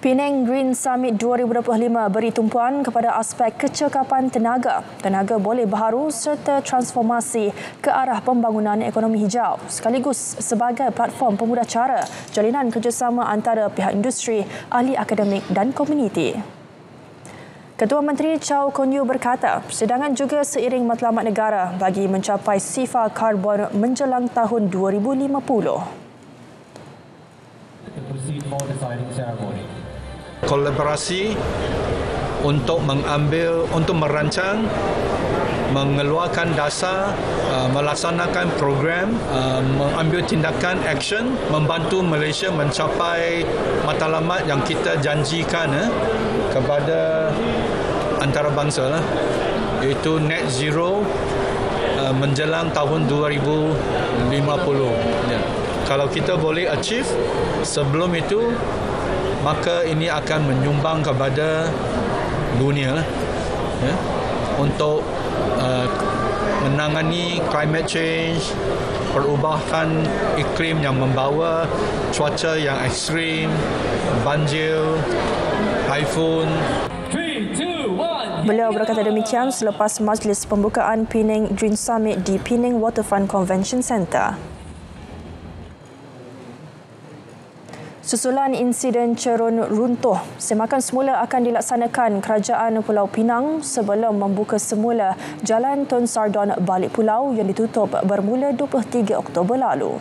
Penang Green Summit 2025 beri tumpuan kepada aspek kecekapan tenaga boleh baharu serta transformasi ke arah pembangunan ekonomi hijau sekaligus sebagai platform pemudah cara jalinan kerjasama antara pihak industri, ahli akademik dan komuniti. Ketua Menteri Chow Kon Yew berkata, persidangan juga seiring matlamat negara bagi mencapai sifar karbon menjelang tahun 2050. Kolaborasi untuk merancang, mengeluarkan dasar, melaksanakan program, mengambil tindakan action, membantu Malaysia mencapai matlamat yang kita janjikan kepada antarabangsa, iaitu net zero menjelang tahun 2050. Kalau kita boleh achieve sebelum itu, maka ini akan menyumbang kepada dunia untuk menangani climate change, perubahan iklim yang membawa cuaca yang ekstrim, banjir, typhoon. Beliau berkata demikian selepas majlis pembukaan Penang Green Summit di Penang Waterfront Convention Centre. Susulan insiden cerun runtuh, semakan semula akan dilaksanakan Kerajaan Pulau Pinang sebelum membuka semula Jalan Tun Sardon balik pulau yang ditutup bermula 23 Oktober lalu.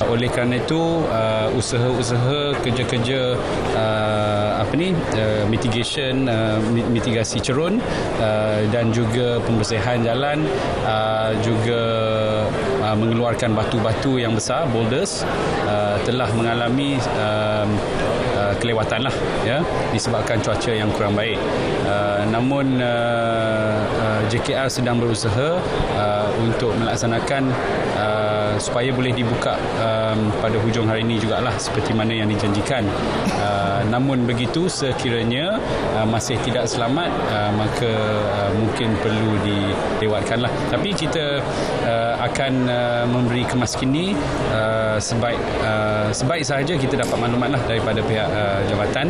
Oleh kerana itu, usaha-usaha kerja-kerja mitigasi cerun dan juga pembersihan jalan, juga mengeluarkan batu-batu yang besar, boulders, telah mengalami kelewatan disebabkan cuaca yang kurang baik. Namun JKR sedang berusaha untuk melaksanakan supaya boleh dibuka pada hujung hari ini jugalah seperti mana yang dijanjikan. Namun begitu, sekiranya masih tidak selamat, maka mungkin perlu dilewatkanlah. Tapi kita akan memberi kemas kini sebaik sahaja kita dapat maklumatlah daripada pihak jabatan.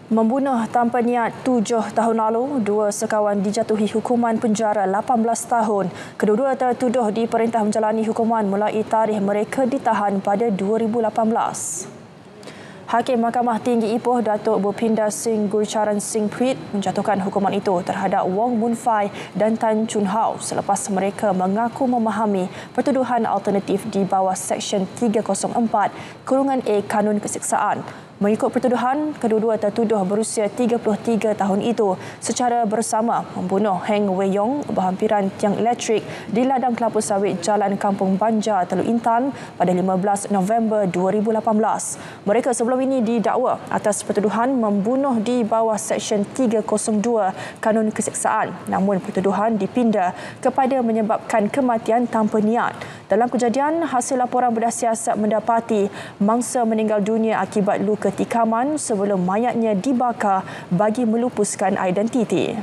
Membunuh tanpa niat 7 tahun lalu, 2 sekawan dijatuhi hukuman penjara 18 tahun. Kedua-dua tertuduh diperintah menjalani hukuman mulai tarikh mereka ditahan pada 2018. Hakim Mahkamah Tinggi Ipoh Datuk Bhupinder Singh Gurcharan Singh Prit menjatuhkan hukuman itu terhadap Wong Mun Fai dan Tan Chun Hao selepas mereka mengaku memahami pertuduhan alternatif di bawah Seksyen 304(A) Kanun Keseksaan. Mengikut pertuduhan, kedua-dua tertuduh berusia 33 tahun itu secara bersama membunuh Heng Wei Yong berhampiran tiang elektrik di ladang kelapa sawit Jalan Kampung Banjar, Teluk Intan pada 15 November 2018. Mereka sebelum ini didakwa atas pertuduhan membunuh di bawah Seksyen 302 Kanun Keseksaan, namun pertuduhan dipinda kepada menyebabkan kematian tanpa niat. Dalam kejadian, hasil laporan bedah siasat mendapati mangsa meninggal dunia akibat luka tikaman sebelum mayatnya dibakar bagi melupuskan identiti.